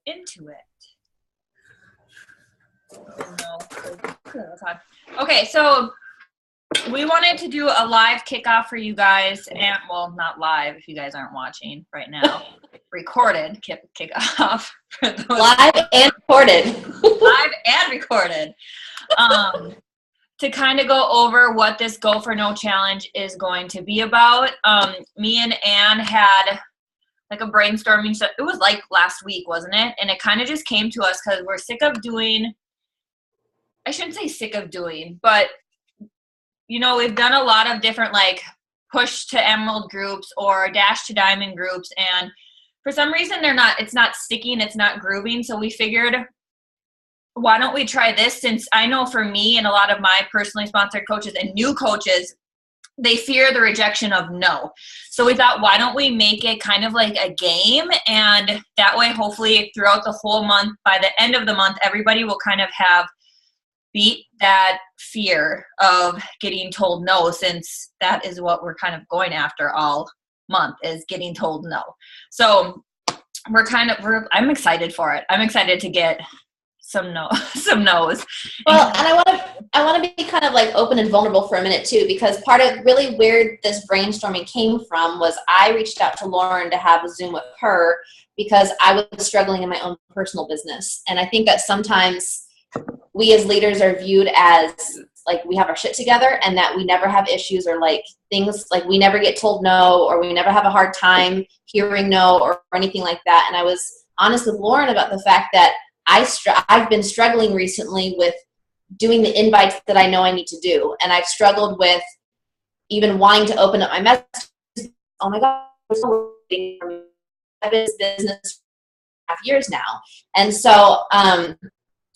into it. Oh, no. Okay, so we wanted to do a live kickoff for you guys, and well, not live if you guys aren't watching right now. Recorded kickoff for those live and recorded. Live and recorded. To kind of go over what this Go for No challenge is going to be about. Me and Ann had like a brainstorming. So it was like last week, wasn't it? And it kind of just came to us because we're sick of doing. I shouldn't say sick of doing, but you know, we've done a lot of different like push to emerald groups or dash to diamond groups, and for some reason it's not sticking, it's not grooving. So we figured, why don't we try this? Since I know for me and a lot of my personally sponsored coaches and new coaches, they fear the rejection of no. So we thought, why don't we make it kind of like a game? And that way, hopefully throughout the whole month, by the end of the month, everybody will kind of have beat that fear of getting told no, since that is what we're kind of going after all month, is getting told no. So I'm excited for it. I'm excited to get some no's. Well, and I want to be kind of like open and vulnerable for a minute too, because part of really where this brainstorming came from was I reached out to Lauren to have a Zoom with her because I was struggling in my own personal business. And I think that sometimes we as leaders are viewed as like we have our shit together and that we never have issues or like things like we never get told no or we never have a hard time hearing no or anything like that. And I was honest with Lauren about the fact that I've been struggling recently with doing the invites that I know I need to do. And I've struggled with even wanting to open up my messages. Oh my God, I've been in this business for 5 years now. And so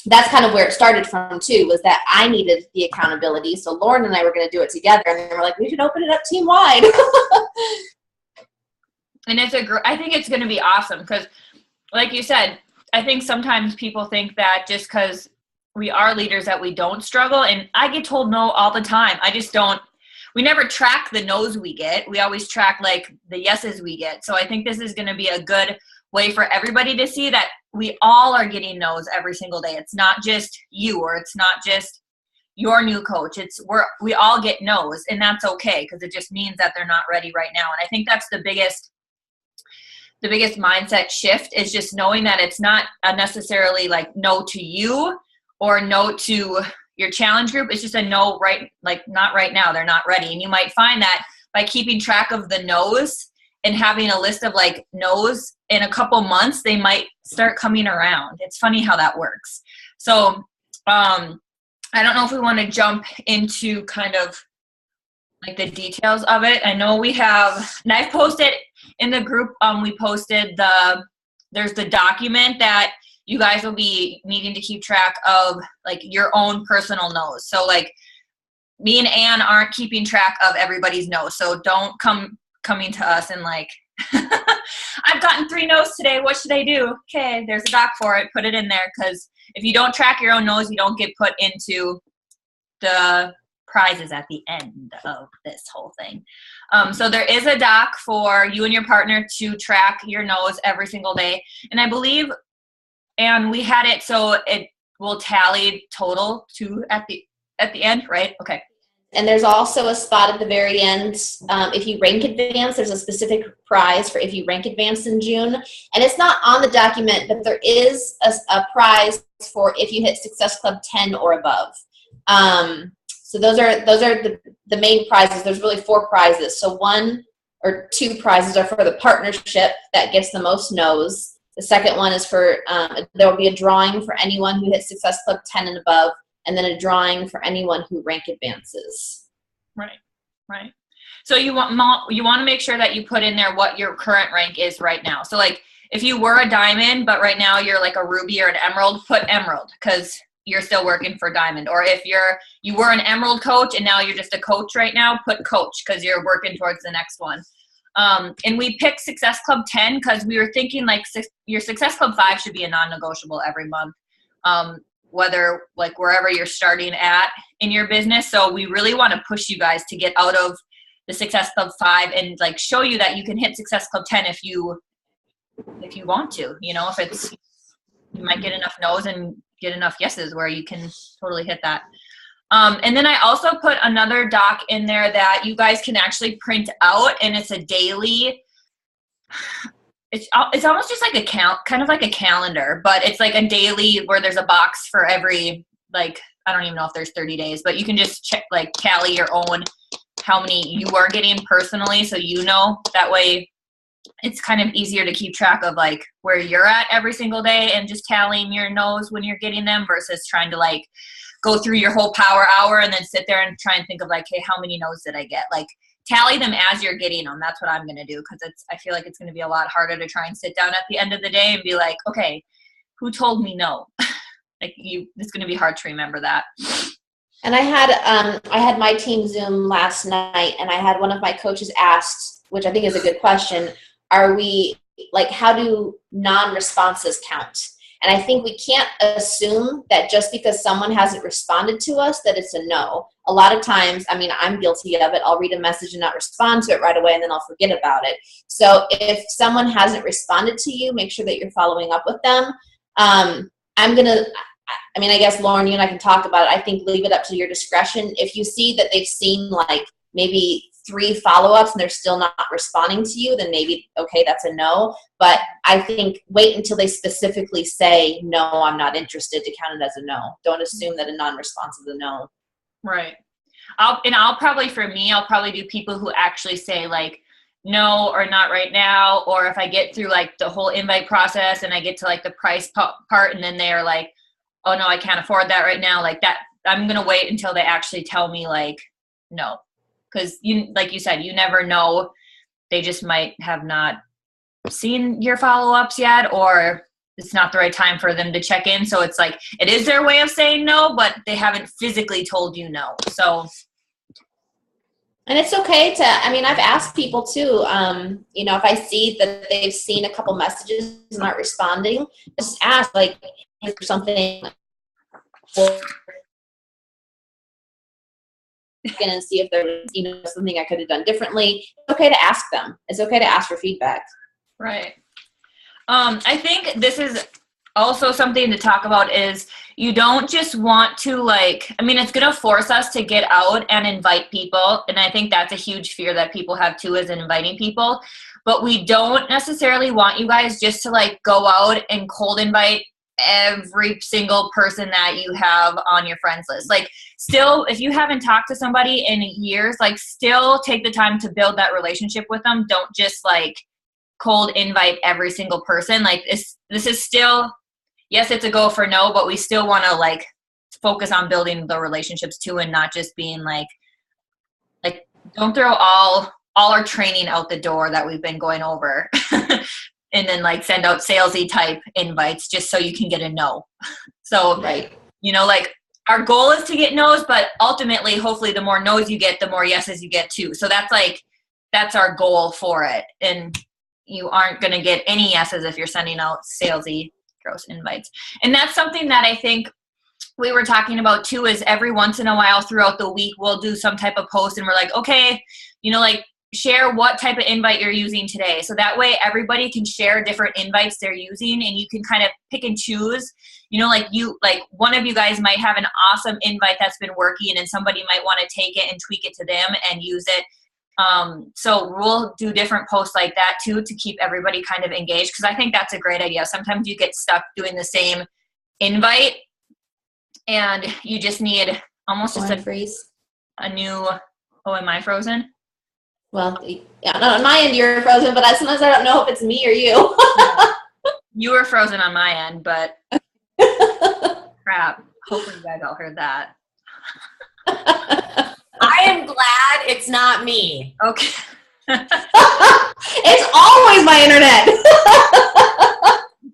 that's kind of where it started from too, was that I needed the accountability. So Lauren and I were going to do it together. And then we're like, we should open it up team wide. And I think it's going to be awesome because like you said, I think sometimes people think that just because we are leaders that we don't struggle. And I get told no all the time. We never track the no's we get. We always track like the yeses we get. So I think this is going to be a good way for everybody to see that we all are getting no's every single day. It's not just you, or it's not just your new coach. We all get no's, and that's okay because it just means that they're not ready right now. And I think that's the biggest mindset shift, is just knowing that it's not necessarily like no to you or no to your challenge group. It's just a no, right? Like not right now. They're not ready. And you might find that by keeping track of the no's and having a list of like no's, in a couple months, they might start coming around. It's funny how that works. So I don't know if we want to jump into kind of like the details of it. I know we have, and I've posted in the group, we posted there's the document that you guys will be needing to keep track of like your own personal no's. So like me and Ann aren't keeping track of everybody's no's. So don't coming to us and like, I've gotten 3 no's today. What should I do? Okay, there's a doc for it. Put it in there, because if you don't track your own no's, you don't get put into the prizes at the end of this whole thing. So there is a doc for you and your partner to track your no's every single day. And I believe, and we had it so it will tally total to at the end, right? Okay. And there's also a spot at the very end. If you rank advance, there's a specific prize for if you rank advance in June. And it's not on the document, but there is a prize for if you hit Success Club 10 or above. So those are the main prizes. There's really 4 prizes. So 1 or 2 prizes are for the partnership that gets the most no's. The second one is for, there will be a drawing for anyone who hits Success Club 10 and above, and then a drawing for anyone who rank advances. Right. So you want to make sure that you put in there what your current rank is right now. So like if you were a diamond, but right now you're like a ruby or an emerald, put emerald, because you're still working for diamond. Or if you were an emerald coach and now you're just a coach right now, put coach, because you're working towards the next one. And we picked Success Club 10 because we were thinking like your Success Club 5 should be a non-negotiable every month. Whether like wherever you're starting at in your business. So we really want to push you guys to get out of the Success Club 5 and like show you that you can hit Success Club 10 if you want to, if it's you might get enough no's and get enough yeses where you can totally hit that. And then I also put another doc in there that you guys can actually print out, and it's a daily, it's almost just like kind of like a calendar, but it's like a daily where there's a box for every, like, I don't even know if there's 30 days, but you can just check, like, tally your own, how many you are getting personally. So, that way it's kind of easier to keep track of like where you're at every single day and just tallying your no's when you're getting them versus trying to like go through your whole power hour and then sit there and try and think of like, hey, how many no's did I get? Like, tally them as you're getting them. That's what I'm going to do, because I feel like it's going to be a lot harder to try and sit down at the end of the day and be like, okay, who told me no? Like, it's going to be hard to remember that. And I had my team Zoom last night, and I had one of my coaches asked, which I think is a good question, are we, like, how do non-responses count? And I think we can't assume that just because someone hasn't responded to us that it's a no. A lot of times, I mean, I'm guilty of it. I'll read a message and not respond to it right away, and then I'll forget about it. So if someone hasn't responded to you, make sure that you're following up with them. I guess, Lauren, you and I can talk about it. I think leave it up to your discretion. If you see that they've seen like maybe 3 follow-ups and they're still not responding to you, then maybe, okay, that's a no. But I think wait until they specifically say, no, I'm not interested, to count it as a no. Don't assume that a non-response is a no. Right. I'll probably do people who actually say like, no, or not right now. Or if I get through like the whole invite process and I get to like the price part and then they are like, oh no, I can't afford that right now. Like that, I'm going to wait until they actually tell me like, no. Because like you said, you never know. They just might have not seen your follow-ups yet, or it's not the right time for them to check in. So it's like, it is their way of saying no, but they haven't physically told you no. So. And it's okay I've asked people too, if I see that they've seen a couple messages and aren't responding, just ask, like, is there something, and see if there's something I could have done differently. It's okay to ask them. It's okay to ask for feedback. Right. I think this is also something to talk about is you don't just want to it's going to force us to get out and invite people. And I think that's a huge fear that people have too, is inviting people. But we don't necessarily want you guys just to go out and cold invite every single person that you have on your friends list. Still, if you haven't talked to somebody in years, still take the time to build that relationship with them. Don't just cold invite every single person. This is still, yes, it's a go for no, but we still want to focus on building the relationships too, and not just being don't throw all our training out the door that we've been going over and then send out salesy type invites just so you can get a no. So, right. Our goal is to get no's, but ultimately, hopefully the more no's you get, the more yeses you get too. So that's our goal for it. And you aren't going to get any yeses if you're sending out salesy gross invites. And that's something that I think we were talking about too, is every once in a while throughout the week, we'll do some type of post and we're like, okay, share what type of invite you're using today. So that way everybody can share different invites they're using, and you can kind of pick and choose. One of you guys might have an awesome invite that's been working, and somebody might want to take it and tweak it to them and use it. So we'll do different posts like that too, to keep everybody kind of engaged, because I think that's a great idea. Sometimes you get stuck doing the same invite and you just need almost just a new, oh, am I frozen? Well, yeah, on my end you're frozen, but sometimes I don't know if it's me or you. You were frozen on my end, but crap. Hopefully you guys all heard that. I am glad it's not me. Okay. It's always my internet.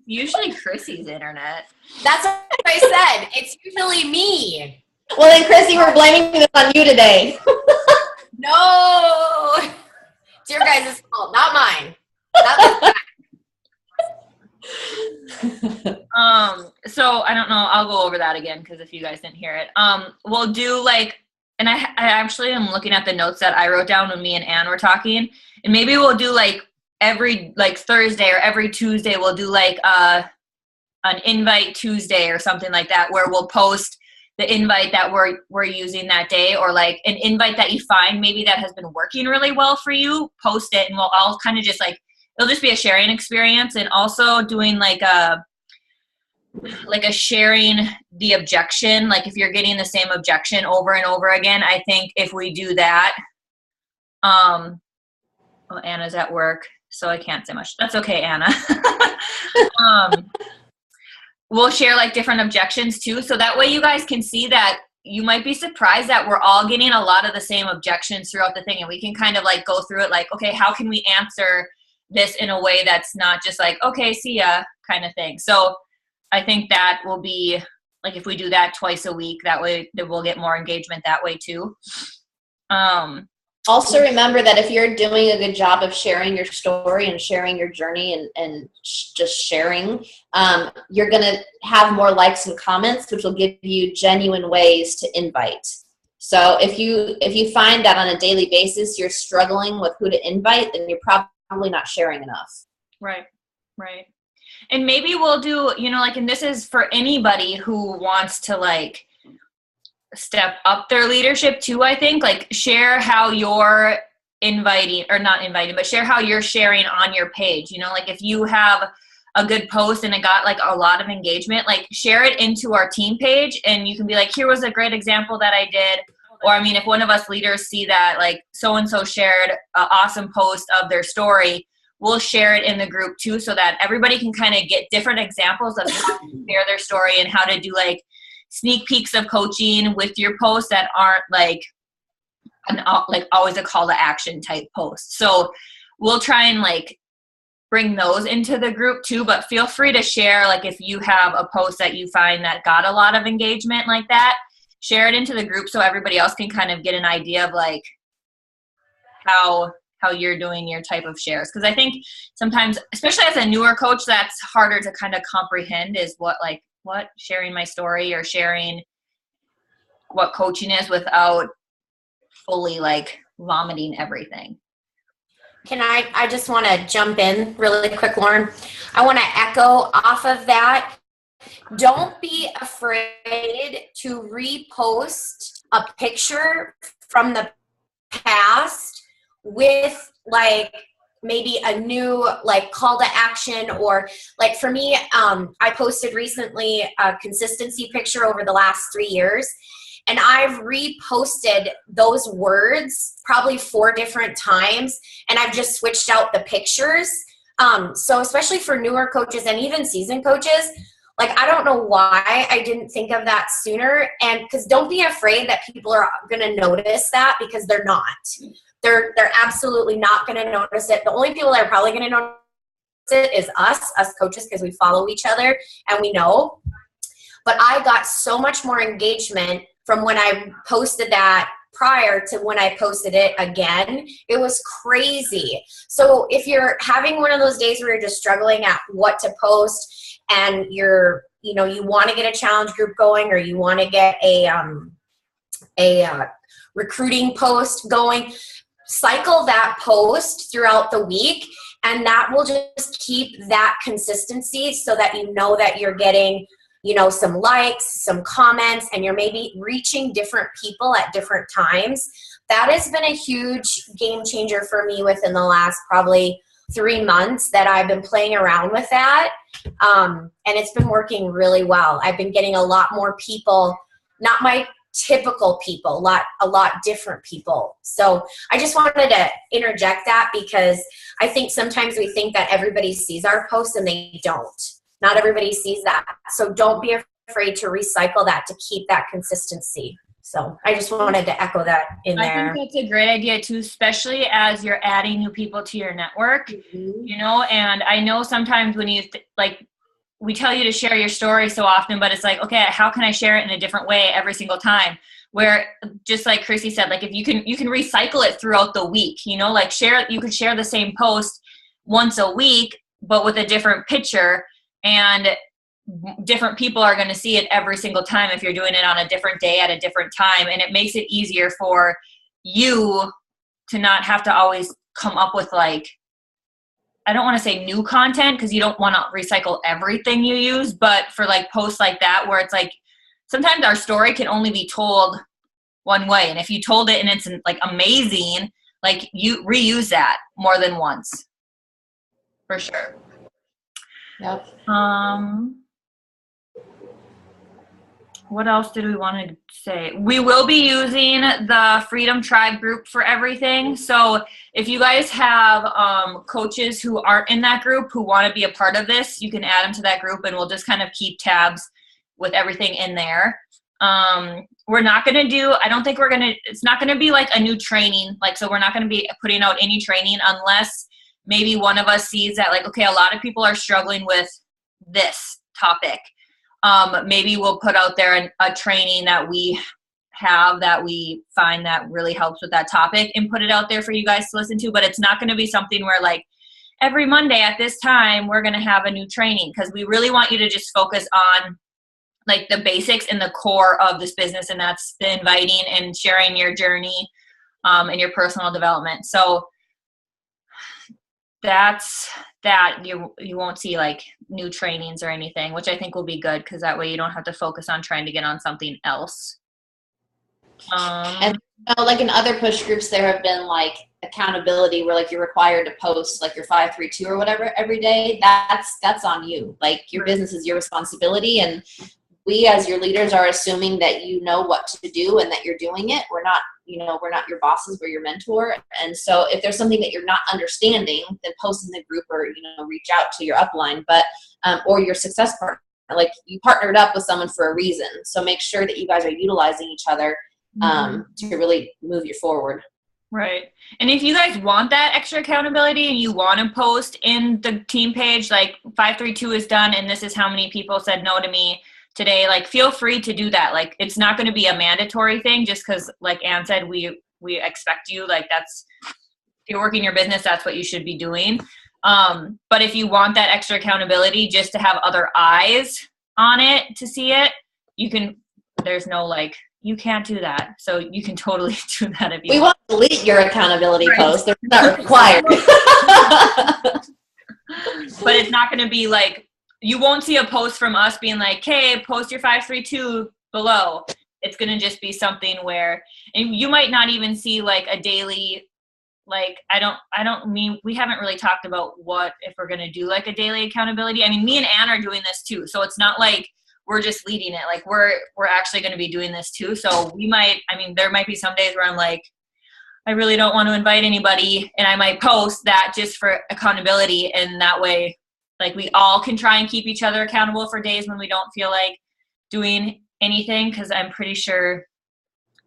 Usually Chrissy's internet. That's what I said. It's usually me. Well then, Chrissy, we're blaming this on you today. No, it's your guys' fault, not mine. So I don't know. I'll go over that again, because if you guys didn't hear it, we'll do and I actually am looking at the notes that I wrote down when me and Ann were talking, and maybe we'll do every Thursday or every Tuesday we'll do an invite Tuesday or something like that, where we'll post the invite that we're using that day, or like an invite that you find maybe that has been working really well for you, post it, and we'll all kind of just like, it'll just be a sharing experience. And also doing like a sharing the objection, like if you're getting the same objection over and over again, I think if we do that, well, Anna's at work, so I can't say much. That's okay, Anna. We'll share like different objections too. So that way you guys can see that you might be surprised that we're all getting a lot of the same objections throughout the thing. And we can kind of like go through it like, okay, how can we answer this in a way that's not just like, okay, see ya kind of thing. So I think that will be like, if we do that twice a week, that way that we'll get more engagement that way too. Also remember that if you're doing a good job of sharing your story and sharing your journey and just sharing, you're going to have more likes and comments, which will give you genuine ways to invite. So if you find that on a daily basis you're struggling with who to invite, then you're probably not sharing enough. Right. And maybe we'll do, like, and this is for anybody who wants to like step up their leadership too, I think, like share how you're inviting, or not inviting, but share how you're sharing on your page. Like if you have a good post and it got like a lot of engagement, like share it into our team page, and you can be like, here was a great example that I did. Or I mean, if one of us leaders see that like so-and-so shared an awesome post of their story, we'll share it in the group too, so that everybody can kind of get different examples of how to share their story and how to do like sneak peeks of coaching with your posts that aren't like always a call to action type post. So we'll try and like bring those into the group too, but feel free to share, like if you have a post that you find that got a lot of engagement like that, share it into the group so everybody else can kind of get an idea of like how you're doing your type of shares. Because I think sometimes, especially as a newer coach, that's harder to kind of comprehend, is what sharing my story or sharing what coaching is without fully like vomiting everything. I just want to jump in really quick, Lauren. I want to echo off of that. Don't be afraid to repost a picture from the past with like maybe a new like call to action, or like for me, I posted recently a consistency picture over the last 3 years, and I've reposted those words probably 4 different times, and I've just switched out the pictures. So especially for newer coaches and even seasoned coaches, like I don't know why I didn't think of that sooner. And because don't be afraid that people are going to notice that, because they're not. They're absolutely not going to notice it. The only people that are probably going to notice it is us coaches, because we follow each other and we know. But I got so much more engagement from when I posted that prior to when I posted it again. It was crazy. So if you're having one of those days where you're just struggling at what to post, and you want to get a challenge group going, or you want to get a recruiting post going, cycle that post throughout the week, and that will just keep that consistency so that you know that you're getting, some likes, some comments, and you're maybe reaching different people at different times. That has been a huge game changer for me within the last probably 3 months that I've been playing around with that. And it's been working really well. I've been getting a lot more people, not my typical people, a lot different people. So I just wanted to interject that, because I think sometimes we think that everybody sees our posts and they don't. Not everybody sees that. So don't be afraid to recycle that to keep that consistency. So I just wanted to echo that in there. I think that's a great idea too, especially as you're adding new people to your network, and I know sometimes when you we tell you to share your story so often, but it's like, okay, how can I share it in a different way every single time? Where just like Chrissy said, like if you can recycle it throughout the week, like you could share the same post once a week, but with a different picture, and different people are going to see it every single time if you're doing it on a different day at a different time. And it makes it easier for you to not have to always come up with like I don't want to say new content because you don't want to recycle everything you use, but for like posts like that where it's like sometimes our story can only be told one way. And if you told it and it's like amazing, like you reuse that more than once for sure. Yep. What else did we want to say? We will be using the Freedom Tribe group for everything. So if you guys have coaches who aren't in that group who want to be a part of this, you can add them to that group and we'll just kind of keep tabs with everything in there. We're not going to do, I don't think we're going to, it's not going to be like a new training. Like, so we're not going to be putting out any training unless maybe one of us sees that like, okay, a lot of people are struggling with this topic. Maybe we'll put out there a training that we have that we find that really helps with that topic and put it out there for you guys to listen to. But it's not going to be something where like every Monday at this time, we're going to have a new training because we really want you to just focus on like the basics and the core of this business. And that's the inviting and sharing your journey and your personal development. So that's that. You won't see like new trainings or anything, which I think will be good because that way you don't have to focus on trying to get on something else. And like in other push groups, there have been like accountability where like you're required to post like your 5-3-2 or whatever every day. That's on you. Like your business is your responsibility, and we as your leaders are assuming that you know what to do and that you're doing it. We're not your bosses, we're your mentor. And so if there's something that you're not understanding, then post in the group or, reach out to your upline, but, or your success partner. Like you partnered up with someone for a reason. So make sure that you guys are utilizing each other to really move you forward. Right. And if you guys want that extra accountability and you want to post in the team page, like 5-3-2 is done and this is how many people said no to me today, like feel free to do that. Like it's not going to be a mandatory thing just because like Ann said, we expect you, like that's, if you're working your business, that's what you should be doing. But if you want that extra accountability just to have other eyes on it to see it, you can, there's no like, you can't do that. So you can totally do that if you want. We won't delete your accountability post. They're not required. But it's not going to be like, you won't see a post from us being like, hey, post your 5-3-2 below. It's going to just be something where, and you might not even see like a daily, like, I don't mean, we haven't really talked about what, if we're going to do like a daily accountability. I mean, me and Ann are doing this too. So it's not like we're just leading it. Like we're actually going to be doing this too. So there might be some days where I'm like, I really don't want to invite anybody. And I might post that just for accountability. And that way, like we all can try and keep each other accountable for days when we don't feel like doing anything. Cause I'm pretty sure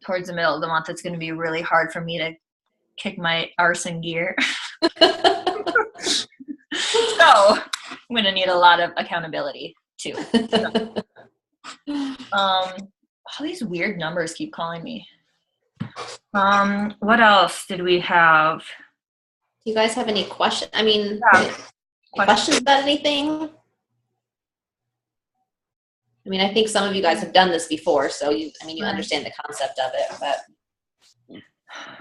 towards the middle of the month, it's going to be really hard for me to kick my arse in gear. So I'm going to need a lot of accountability too. All these weird numbers keep calling me. What else did we have? Do you guys have any questions? I mean, questions about anything? I mean, I think some of you guys have done this before, so you understand the concept of it, but.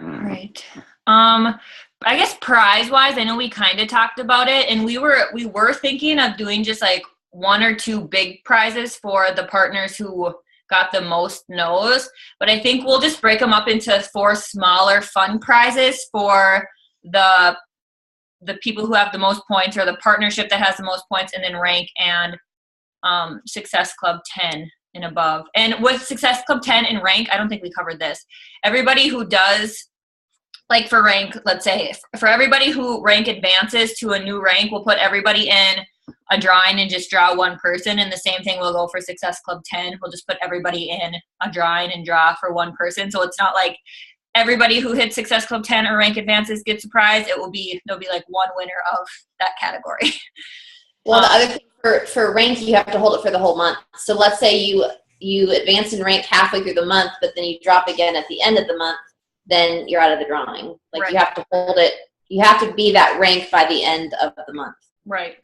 Right. I guess prize-wise, I know we kind of talked about it, and we were thinking of doing just like 1 or 2 big prizes for the partners who got the most no's, but I think we'll just break them up into 4 smaller fun prizes for the people who have the most points or the partnership that has the most points, and then rank and Success Club 10 and above. And with Success Club 10 and rank, I don't think we covered this. Everybody who does, like for rank, let's say, for everybody who rank advances to a new rank, we'll put everybody in a drawing and just draw one person. And the same thing will go for Success Club 10. We'll just put everybody in a drawing and draw for one person. So it's not like everybody who hits Success Club 10 or rank advances gets a prize. There'll be like one winner of that category. Well, the other thing for rank, you have to hold it for the whole month. So let's say you advance in rank halfway through the month, but then you drop again at the end of the month, then you're out of the drawing. Like right. You have to hold it. You have to be that rank by the end of the month. Right.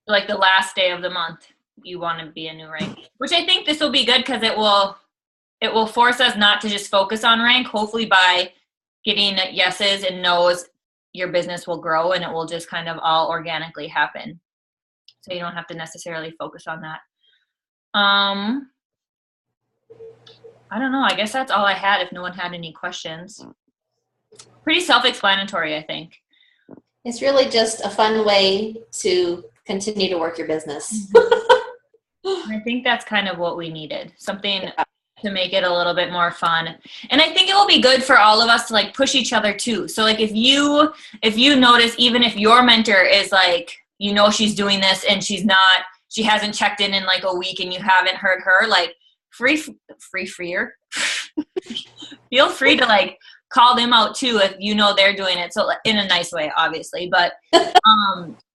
Like the last day of the month, you want to be a new rank, which I think this will be good because it will force us not to just focus on rank, hopefully by getting yeses and nos your business will grow and it will just kind of all organically happen. So you don't have to necessarily focus on that. I don't know. I guess that's all I had if no one had any questions. Pretty self-explanatory, I think. It's really just a fun way to continue to work your business. I think that's kind of what we needed. Something to make it a little bit more fun. And I think it will be good for all of us to like push each other too. So like if you notice, even if your mentor is like, you know, she's doing this and she hasn't checked in like a week and you haven't heard her, like freer. Feel free to like call them out too if you know they're doing it. So in a nice way, obviously, but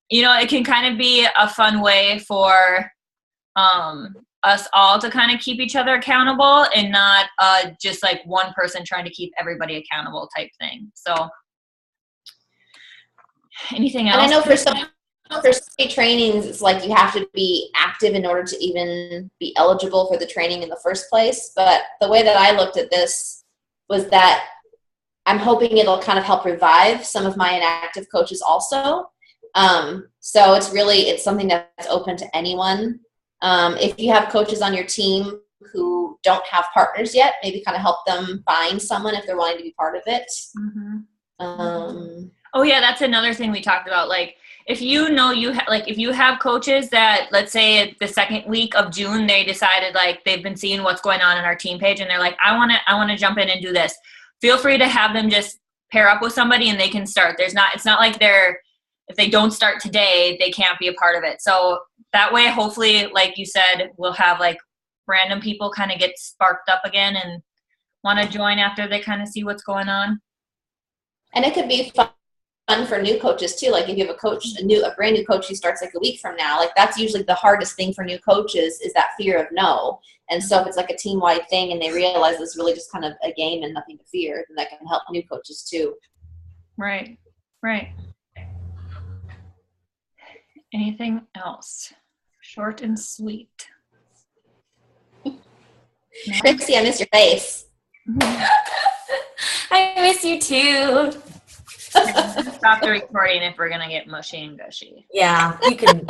you know, it can kind of be a fun way for us all to kind of keep each other accountable and not just like one person trying to keep everybody accountable type thing. So anything else? And I know for some trainings, it's like you have to be active in order to even be eligible for the training in the first place. But the way that I looked at this was that I'm hoping it'll kind of help revive some of my inactive coaches also. So it's something that's open to anyone. If you have coaches on your team who don't have partners yet, maybe kind of help them find someone if they're wanting to be part of it. Oh yeah, that's another thing we talked about. Like if you know if you have coaches that, let's say the second week of June, they decided like they've been seeing what's going on in our team page and they're like, I want to jump in and do this. Feel free to have them just pair up with somebody and they can start. It's not like if they don't start today, they can't be a part of it. So that way, hopefully, like you said, we'll have like random people kind of get sparked up again and want to join after they kind of see what's going on. And it could be fun for new coaches too. Like if you have a brand new coach who starts like a week from now, like that's usually the hardest thing for new coaches is that fear of no. And so if it's like a team-wide thing and they realize it's really just kind of a game and nothing to fear, then that can help new coaches too. Right. Anything else? Short and sweet. Trixie, I miss your face. I miss you too. Stop the recording if we're going to get mushy and gushy. Yeah, you can.